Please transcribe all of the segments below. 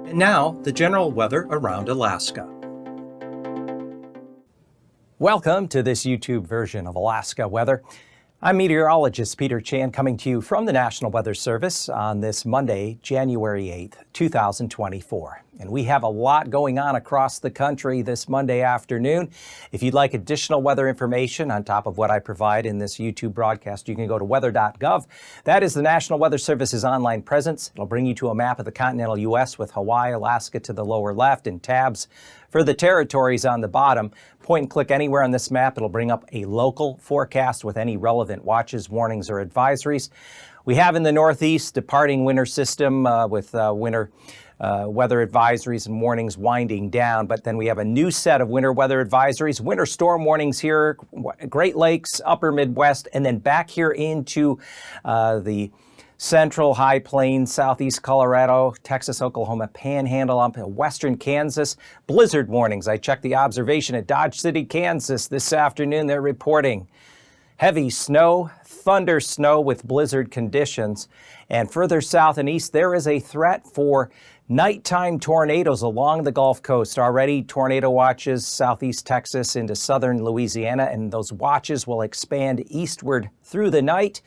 And now, the general weather around Alaska. Welcome to this YouTube version of Alaska weather. I'm meteorologist Peter Chan coming to you from the National Weather Service on this Monday, January 8th, 2024. And we have a lot going on across the country this Monday afternoon. If you'd like additional weather information on top of what I provide in this YouTube broadcast, you can go to weather.gov. That is the National Weather Service's online presence. It'll bring you to a map of the continental U.S. with Hawaii, Alaska to the lower left and tabs for the territories on the bottom. Point and click anywhere on this map. It'll bring up a local forecast with any relevant watches, warnings, or advisories. We have in the Northeast departing winter system with winter weather advisories and warnings winding down, but then we have a new set of winter weather advisories, winter storm warnings here, Great Lakes, upper Midwest, and then back here into the Central High Plains, Southeast Colorado, Texas, Oklahoma, Panhandle, up in western Kansas. Blizzard warnings. I checked the observation at Dodge City, Kansas this afternoon. They're reporting heavy snow, thunder snow with blizzard conditions. And further south and east, there is a threat for nighttime tornadoes along the Gulf Coast. Already tornado watches southeast Texas into southern Louisiana, and those watches will expand eastward through the night.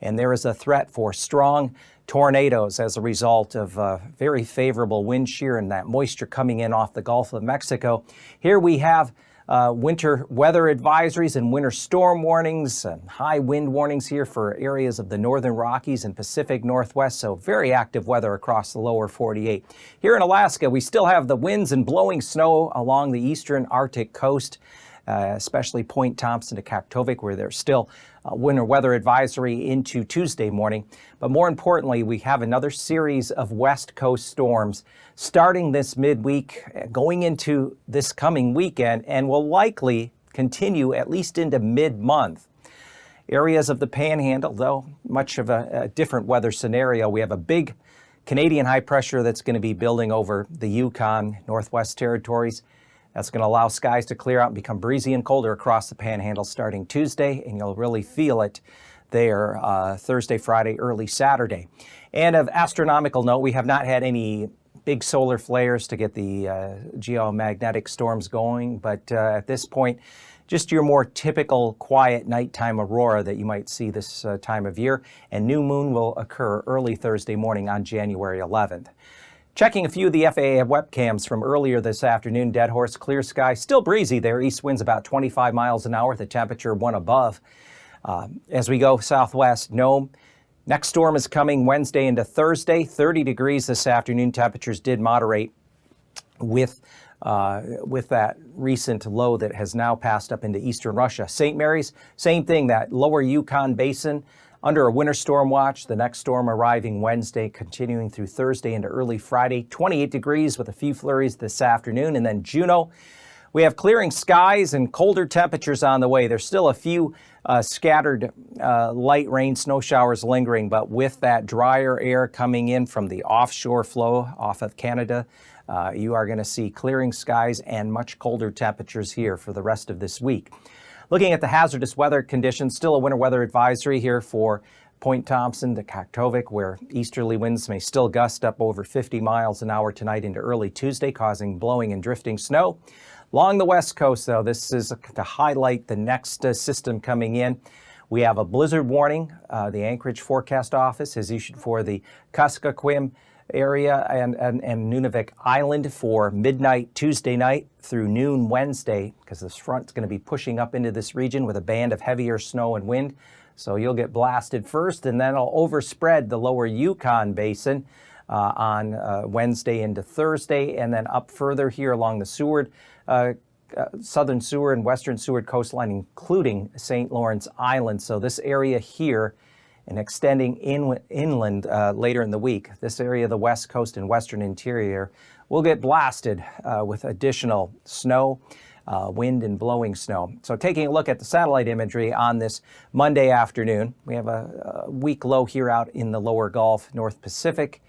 And there is a threat for strong tornadoes as a result of very favorable wind shear and that moisture coming in off the Gulf of Mexico. Here we have winter weather advisories and winter storm warnings and high wind warnings here for areas of the northern Rockies and Pacific Northwest, so very active weather across the lower 48. Here in Alaska, we still have the winds and blowing snow along the eastern Arctic coast, especially Point Thompson to Kaktovik, where there's still winter weather advisory into Tuesday morning. But more importantly, we have another series of West Coast storms starting this midweek, going into this coming weekend, and will likely continue at least into mid-month. Areas of the Panhandle, though, much of a different weather scenario. We have a big Canadian high pressure that's going to be building over the Yukon, Northwest Territories. That's going to allow skies to clear out and become breezy and colder across the Panhandle starting Tuesday, and you'll really feel it there Thursday, Friday, early Saturday. And of astronomical note, we have not had any big solar flares to get the geomagnetic storms going, but at this point, just your more typical quiet nighttime aurora that you might see this time of year, and new moon will occur early Thursday morning on January 11th. Checking a few of the FAA webcams from earlier this afternoon, dead horse, clear sky, still breezy there. East winds about 25 miles an hour, the temperature one above. As we go southwest, no. Next storm is coming Wednesday into Thursday, 30 degrees this afternoon. Temperatures did moderate with that recent low that has now passed up into eastern Russia. St. Mary's, same thing, that lower Yukon basin under a winter storm watch. The next storm arriving Wednesday, continuing through Thursday into early Friday. 28 degrees with a few flurries this afternoon. And then Juneau, we have clearing skies and colder temperatures on the way. There's still a few scattered light rain, snow showers lingering, but with that drier air coming in from the offshore flow off of Canada, you are going to see clearing skies and much colder temperatures here for the rest of this week. Looking at the hazardous weather conditions, still a winter weather advisory here for Point Thompson to Kaktovik, where easterly winds may still gust up over 50 miles an hour tonight into early Tuesday, causing blowing and drifting snow. Along the west coast, though, this is to highlight the next system coming in. We have a blizzard warning. The Anchorage Forecast Office has issued for the Kuskokwim area and Nunavik Island for midnight Tuesday night through noon Wednesday, because this front's going to be pushing up into this region with a band of heavier snow and wind. So you'll get blasted first, and then it'll overspread the lower Yukon basin on Wednesday into Thursday, and then up further here along the Seward, southern Seward and western Seward coastline, including St. Lawrence Island. So this area here, and extending inland later in the week, this area of the west coast and western interior will get blasted with additional snow, wind and blowing snow. So taking a look at the satellite imagery on this Monday afternoon, we have a weak low here out in the lower Gulf, North Pacific,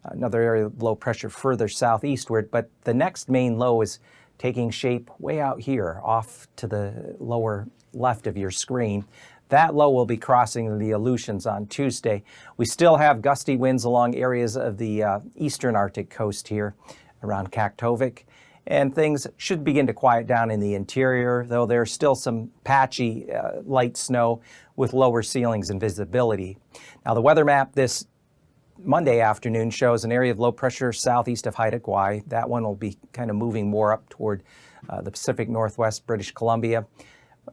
another area of low pressure further southeastward, but the next main low is taking shape way out here off to the lower left of your screen. That low will be crossing the Aleutians on Tuesday. We still have gusty winds along areas of the eastern Arctic coast here around Kaktovik. And things should begin to quiet down in the interior, though there's still some patchy light snow with lower ceilings and visibility. Now, the weather map this Monday afternoon shows an area of low pressure southeast of Haida Gwaii. That one will be kind of moving more up toward the Pacific Northwest, British Columbia.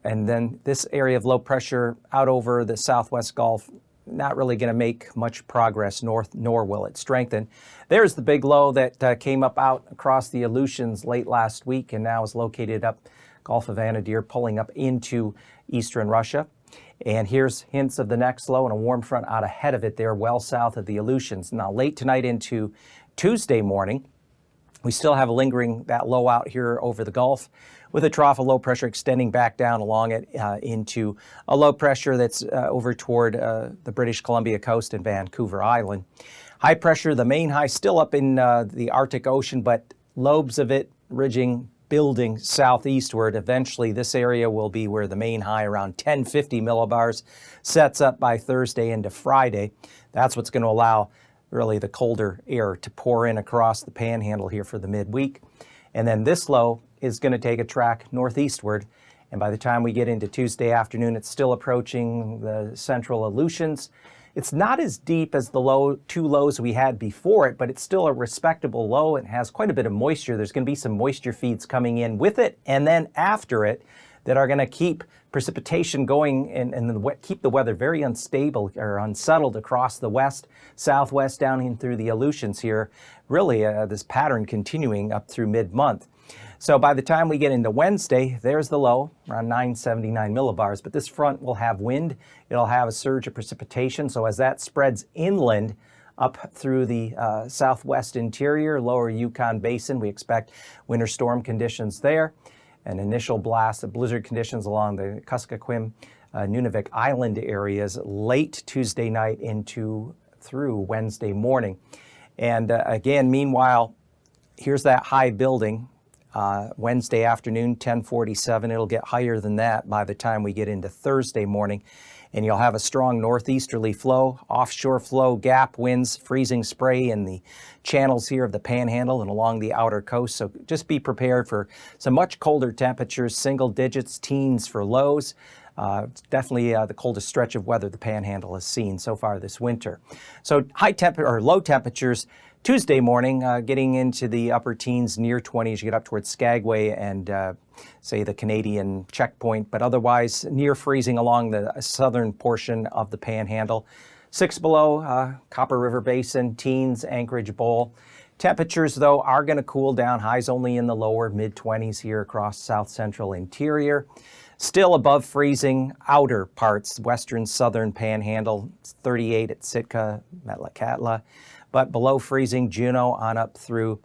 And then this area of low pressure out over the Southwest Gulf, not really going to make much progress north, nor will it strengthen. There's the big low that came up out across the Aleutians late last week and now is located up Gulf of Anadyr, pulling up into eastern Russia. And here's hints of the next low and a warm front out ahead of it there, well south of the Aleutians. Now, late tonight into Tuesday morning, we still have lingering that low out here over the Gulf, with a trough of low pressure extending back down along it into a low pressure that's over toward the British Columbia coast and Vancouver Island. High pressure, the main high, still up in the Arctic Ocean, but lobes of it ridging, building southeastward. Eventually, this area will be where the main high, around 1050 millibars, sets up by Thursday into Friday. That's what's going to allow really the colder air to pour in across the panhandle here for the midweek. And then this low is going to take a track northeastward. And by the time we get into Tuesday afternoon, it's still approaching the central Aleutians. It's not as deep as the two lows we had before it, but it's still a respectable low. It has quite a bit of moisture. There's going to be some moisture feeds coming in with it and then after it that are going to keep precipitation going and keep the weather very unstable or unsettled across the west, southwest, down in through the Aleutians here. Really, this pattern continuing up through mid-month. So by the time we get into Wednesday, there's the low, around 979 millibars. But this front will have wind. It'll have a surge of precipitation. So as that spreads inland up through the southwest interior, lower Yukon Basin, we expect winter storm conditions there. An initial blast of blizzard conditions along the Kuskokwim, Nunavik Island areas late Tuesday night through Wednesday morning. And again, meanwhile, here's that high building. Wednesday afternoon, 1047. It'll get higher than that by the time we get into Thursday morning. And you'll have a strong northeasterly flow, offshore flow, gap winds, freezing spray in the channels here of the Panhandle and along the outer coast. So just be prepared for some much colder temperatures, single digits, teens for lows. It's definitely the coldest stretch of weather the Panhandle has seen so far this winter. So low temperatures Tuesday morning, getting into the upper teens, near 20s. You get up towards Skagway and say the Canadian checkpoint, but otherwise near freezing along the southern portion of the Panhandle. 6 below, Copper River Basin, teens, Anchorage Bowl. Temperatures, though, are going to cool down. Highs only in the lower mid-20s here across south central interior. Still above freezing outer parts, western southern Panhandle. It's 38 at Sitka, Metlakatla. But below freezing, Juneau on up through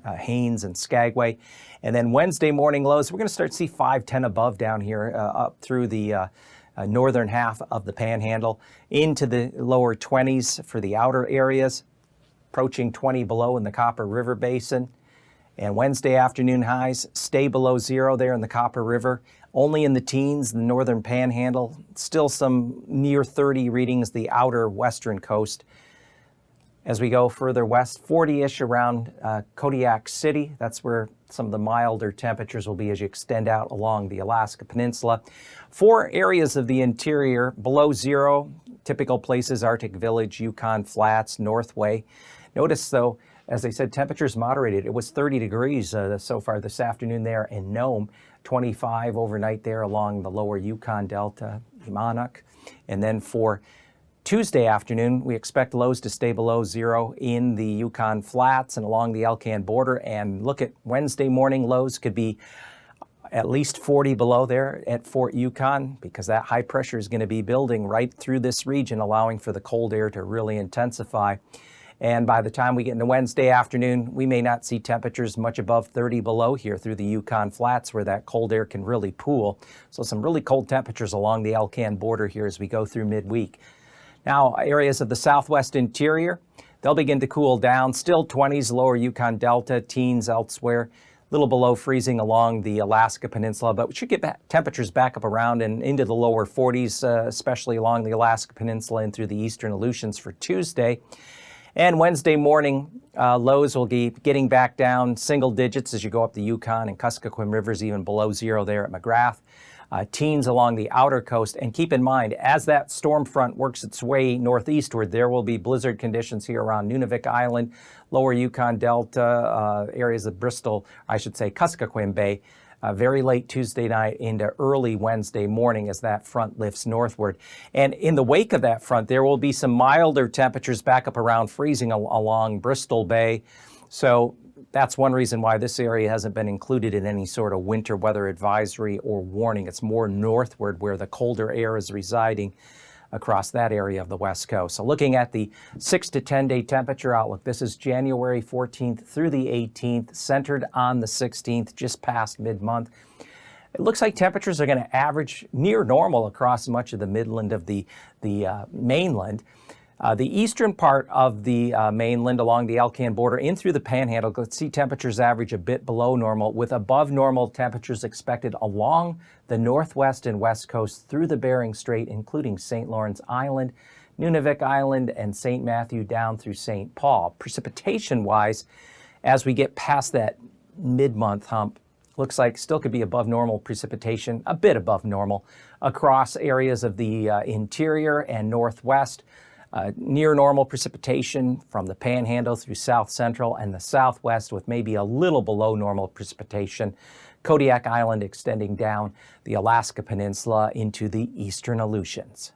Haines and Skagway. And then Wednesday morning lows, we're going to start to see 5, 10 above down here up through the northern half of the Panhandle into the lower 20s for the outer areas, approaching 20 below in the Copper River Basin. And Wednesday afternoon highs stay below zero there in the Copper River, only in the teens, the northern Panhandle. Still some near 30 readings, the outer western coast. As we go further west, 40-ish around Kodiak City. That's where some of the milder temperatures will be as you extend out along the Alaska Peninsula. 4 areas of the interior below zero, typical places, Arctic Village, Yukon Flats, Northway. Notice, though, as I said, temperatures moderated. It was 30 degrees so far this afternoon there in Nome, 25 overnight there along the lower Yukon Delta, Imanuk. And then for Tuesday afternoon, we expect lows to stay below zero in the Yukon Flats and along the Alcan border. And look at Wednesday morning lows could be at least 40 below there at Fort Yukon, because that high pressure is going to be building right through this region, allowing for the cold air to really intensify. And by the time we get into Wednesday afternoon, we may not see temperatures much above 30 below here through the Yukon Flats, where that cold air can really pool. So some really cold temperatures along the Alcan border here as we go through midweek. Now, areas of the southwest interior, they'll begin to cool down. Still 20s, lower Yukon Delta, teens elsewhere. little below freezing along the Alaska Peninsula, but we should get temperatures back up around and into the lower 40s, especially along the Alaska Peninsula and through the eastern Aleutians for Tuesday. And Wednesday morning, lows will be getting back down single digits as you go up the Yukon and Kuskokwim rivers, even below zero there at McGrath. Teens along the outer coast. And keep in mind, as that storm front works its way northeastward, there will be blizzard conditions here around Nunavik Island, lower Yukon Delta, areas of Bristol, I should say Kuskokwim Bay, very late Tuesday night into early Wednesday morning as that front lifts northward. And in the wake of that front, there will be some milder temperatures back up around freezing along Bristol Bay. So that's one reason why this area hasn't been included in any sort of winter weather advisory or warning. It's more northward where the colder air is residing across that area of the West Coast. So looking at the 6 to 10 day temperature outlook, this is January 14th through the 18th, centered on the 16th, just past mid-month. It looks like temperatures are going to average near normal across much of the midland of the mainland. The eastern part of the mainland along the Alcan border in through the Panhandle, let's see temperatures average a bit below normal with above normal temperatures expected along the northwest and west coast through the Bering Strait, including St. Lawrence Island, Nunavik Island, and St. Matthew down through St. Paul. Precipitation-wise, as we get past that mid-month hump, looks like still could be above normal precipitation, a bit above normal, across areas of the interior and northwest. Near normal precipitation from the Panhandle through south central and the southwest with maybe a little below normal precipitation. Kodiak Island extending down the Alaska Peninsula into the eastern Aleutians.